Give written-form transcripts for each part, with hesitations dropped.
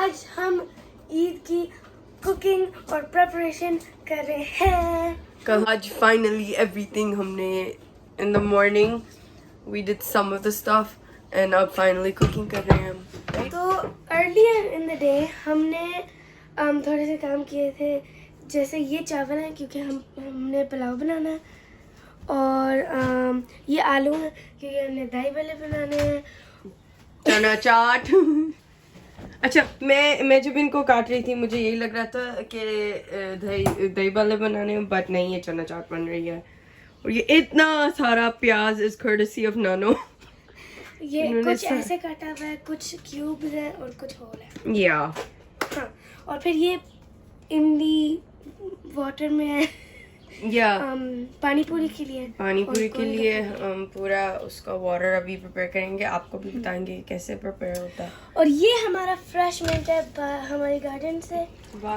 आज हम ईद की कुकिंग और प्रिपरेशन कर रहे हैं। कल आज फाइनली एवरीथिंग हमने in the morning we did some of the stuff and अब फाइनली कुकिंग कर रहे हैं हम, right? तो अर्लियर इन द डे हमने थोड़े से काम किए थे, जैसे ये चावल है क्योंकि हमने पुलाव बनाना है, और ये आलू है क्योंकि हमने दही भल्ले बनाने हैं। चना चाट अच्छा, मैं जब इनको काट रही थी मुझे यही लग रहा था कि दही भल्ले बनाने हैं, बट नहीं, ये चना चाट बन रही है। और ये इतना सारा प्याज इज courtesy of नानो। ये कुछ ऐसे काटा हुआ है, कुछ क्यूब्स है और कुछ होल है। या हाँ, और फिर ये इमली वाटर में है, या पानी पूरी के लिए। पानी पूरी के लिए हम पूरा उसका वाटर अभी प्रिपेयर करेंगे, आपको भी बताएंगे कैसे प्रिपेयर होता है। और ये हमारा फ्रेश मिंट है हमारे गार्डन से।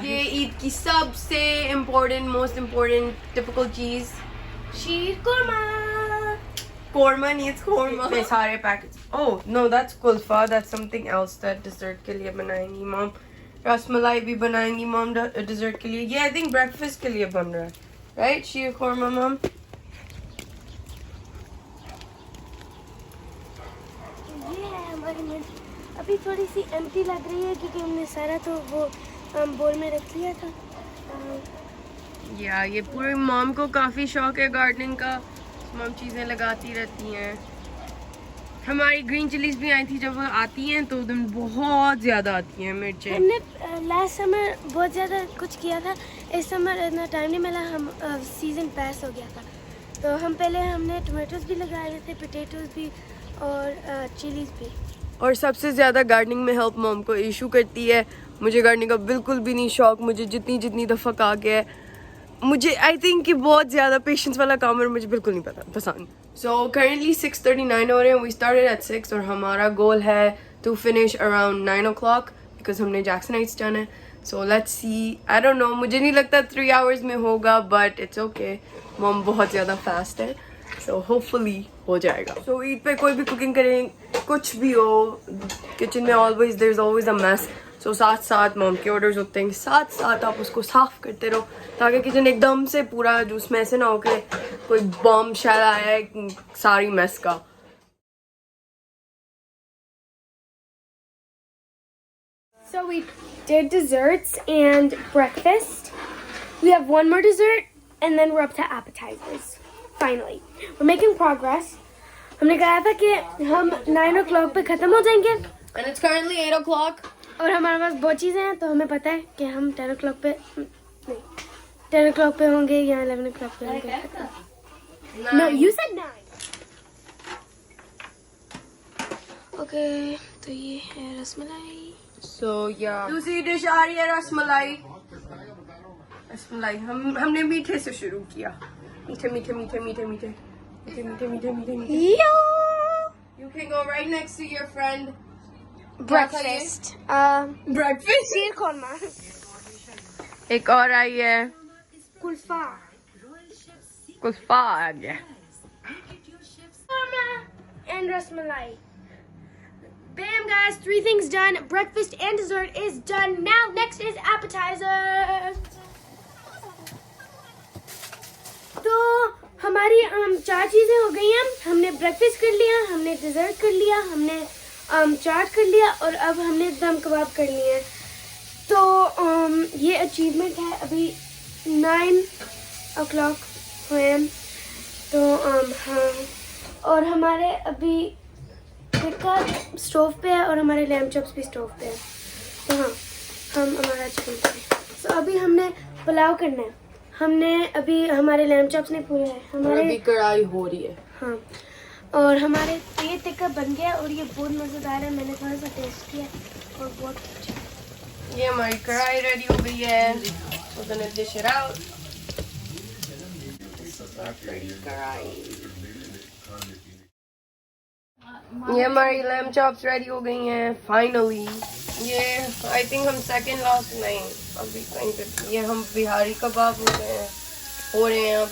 ये ईद की सबसे इम्पोर्टेंट, मोस्ट इम्पोर्टेंट टिपिकल चीज शीर कुरमा। कोरमा नीड्स कोरमा। इतने सारे पैकेट्स। ओह नो, दैट्स कुल्फा, that's something else that dessert के लिए बनाएंगी मॉम। रसमलाई भी बनाएंगी मॉम डिजर्ट के लिए। ये आई थिंक ब्रेकफास्ट के लिए बन रहा है, राइट? शीर कोरमा मॉम। ये है हमारी मिर्च, अभी थोड़ी सी एम्प्टी लग रही है क्योंकि हमने सारा तो वो बोल में रख लिया था। या ये पूरी मॉम को काफी शौक है गार्डनिंग का, मॉम चीजें लगाती रहती हैं। हमारी ग्रीन चिलीज भी आई थी, जब वो आती हैं तो उधर बहुत ज्यादा आती हैं मिर्चें। हमने लास्ट समर बहुत ज़्यादा कुछ किया था, इस समर इतना टाइम नहीं मिला, हम सीज़न पास हो गया था। तो हमने टमाटोज भी लगाए थे, पोटैटोज भी और चिलीज भी। और सबसे ज्यादा गार्डनिंग में हेल्प मॉम को इशू करती है। मुझे गार्डनिंग का बिल्कुल भी नहीं शौक, मुझे जितनी दफ़ा कहा गया है, मुझे आई थिंक कि बहुत ज़्यादा पेशेंस वाला काम है, मुझे बिल्कुल नहीं पसंद। सो करेंटली 6:39 हो रहे हैं, वी स्टार्टेड एट 6 और हमारा गोल है to finish around 9 o'clock because हमने जैक्सनाइट्स जाना है। So let's see, I don't know, मुझे नहीं लगता 3 hours में होगा, बट इट्स ओके। मॉम बहुत ज़्यादा फास्ट है, सो होपफुली हो जाएगा। सो ईद पे कोई भी कुकिंग करें, कुछ भी हो, किचन में always there is always a mess. So साथ साथ मॉम के ऑर्डर्स होते हैं, साथ साथ आप उसको साफ करते रहो ताकि किचन एकदम से पूरा जूस में से ना हो के कोई बॉम्ब शेल आया है सारी मेस का। So we did desserts and breakfast. We have one more dessert and then we're up to appetizers. Finally, we're making progress. हमने कहा था कि हम 9 o'clock पे खत्म हो जाएंगे। And it's currently 8 o'clock. और हमारे पास बहुत चीज़ें हैं, तो हमें पता है कि हम 10 o'clock पे नहीं 10 o'clock पे होंगे या 11 o'clock पे होंगे। No, you said 9. Okay, तो ये है रसमलाई। So yeah. दूसरी डिश आ रही है रसमलाई। रसमलाई हमने मीठे से शुरू किया। मीठे मीठे मीठे मीठे मीठे मीठे मीठे मीठे मीठे मीठे। You can go right next to your friend. Breakfast. Breakfast. शीर कुरमा। एक और आई है कुल्फा। कुल्फा आ गया। And rasmalai. Bam, guys! 3 things done. Breakfast and dessert is done. Now, next is appetizer. तो हमारी 4 चीजें हो गई हैं। हमने ब्रेकफास्ट कर लिया, हमने डिजर्ट कर लिया, हमने चाट कर लिया और अब हमने दम कबाब कर लिए। तो ये अचीवमेंट है। अभी 9 o'clock हुए हैं। तो हाँ, और हमारे अभी टिक्का स्टोव पे है और हमारे लैम्ब चॉप्स भी स्टोव पे है। तो हाँ, हम हमारा चिकन करें। तो अभी हमने पुलाव करना है। हमने अभी हमारे लैम्ब चॉप्स नहीं पूरे हैं, हमारे अभी कढ़ाई हो रही है। हाँ, और हमारे ये टिक्का बन गया और ये बहुत मज़ेदार है। मैंने थोड़ा सा टेस्ट किया और बहुत अच्छा। ये हमारी कढ़ाई रेडी हो गई है। We're gonna dish it out. This is our pretty कढ़ाई। ये हमारी लैम्ब चॉप्स रेडी हो गई हैं फाइनली। ये आई थिंक हम सेकंड लास्ट नहीं, अभी कहीं पे ये हम बिहारी कबाब हो रहे हैं अब।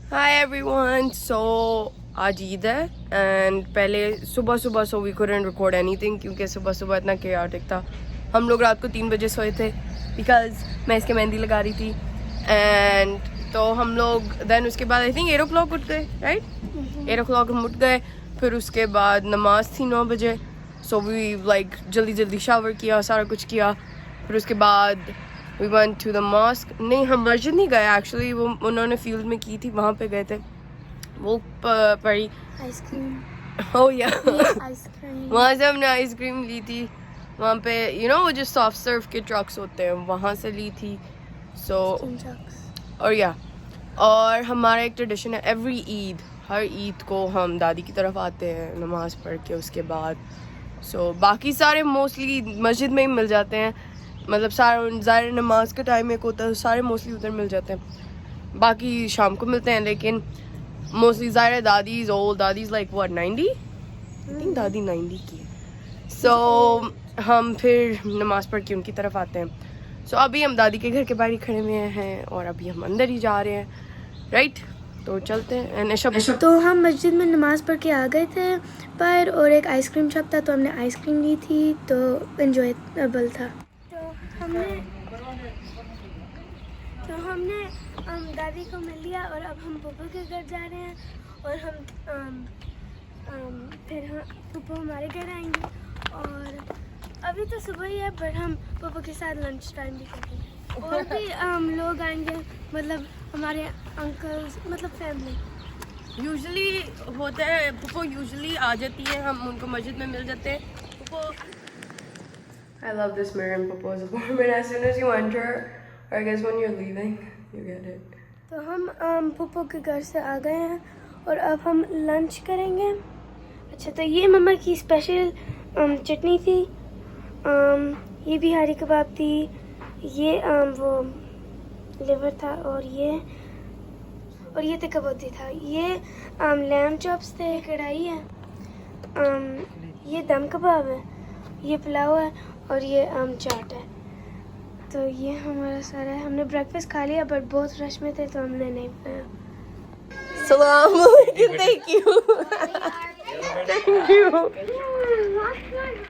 Hi everyone. So आज ईद है एंड पहले सुबह सुबह so we couldn't record anything क्योंकि सुबह सुबह इतना chaotic था. हम लोग रात को 3 बजे सोए थे बिकॉज मैं इसके मेहंदी लगा रही थी एंड तो हम लोग देन उसके बाद आई थिंक 8 o'clock उठ गए राइट 8 o'clock हम उठ गए. फिर उसके बाद नमाज थी 9 बजे सो वी लाइक जल्दी जल्दी शावर किया सारा कुछ किया. फिर उसके बाद we went to the mosque. नहीं हम मस्जिद नहीं गए एक्चुअली वो उन्होंने फील्ड में की थी वहाँ पे गए थे. वो पड़ी आइसक्रीम हो या आइसक्रीम वहाँ से हमने आइसक्रीम ली थी. वहाँ पे यू नो वो जो सॉफ्ट सर्व के ट्रक्स होते हैं वहाँ से ली थी. सो और या और हमारा एक ट्रेडिशन है एवरी ईद हर ईद को हम दादी की तरफ आते हैं नमाज पढ़ के उसके बाद. सो बाकी सारे मोस्टली मस्जिद में ही मिल जाते हैं मतलब सारा ज़ाहिर नमाज का टाइम एक होता है सारे मोस्टली उधर मिल जाते हैं. बाकी शाम को मिलते हैं लेकिन मोस्टली ज़ाहिर दादीज ओल्ड दादीज लाइक व्हाट 90 आई थिंक दादी 90 की है. सो हम फिर नमाज पढ़ के उनकी तरफ आते हैं. सो अभी हम दादी के घर के बाहर ही खड़े हुए हैं और अभी हम अंदर ही जा रहे हैं राइट. तो चलते हैं. तो हम मस्जिद में नमाज पढ़ के आ गए थे पर और एक आइसक्रीम शॉप था तो हमने आइसक्रीम ली थी तो एंजॉयबल था. तो हमने दादी को मिल लिया और अब हम पप्पू के घर जा रहे हैं और हम फिर पप्पू हमारे घर आएंगे. और अभी तो सुबह ही है बट हम पप्पू के साथ लंच टाइम भी करेंगे. और भी लोग आएंगे मतलब हमारे अंकल्स मतलब फैमिली यूजुअली होता है पुप्पो यूजुअली आ जाती है हम उनको मस्जिद में मिल जाते हैं. पुप्पो I love this mirror in Puppo's apartment. As soon as you enter, or I guess when you're leaving, you get it. तो हम पुप्पो के घर से आ गए हैं और अब हम लंच करेंगे. अच्छा तो ये मम्मा की स्पेशल चटनी थी. ये बिहारी कबाब थी. ये वो लिवर था और ये तो कबूती था. ये लैम चॉप्स थे. कढ़ाई है. ये दम कबाब है. ये पुलाव है और ये चाट है. तो ये हमारा सारा है. हमने ब्रेकफास्ट खा लिया बट बहुत रश में थे तो हमने नहीं खाया. Assalamu alaikum. Thank you. Thank you.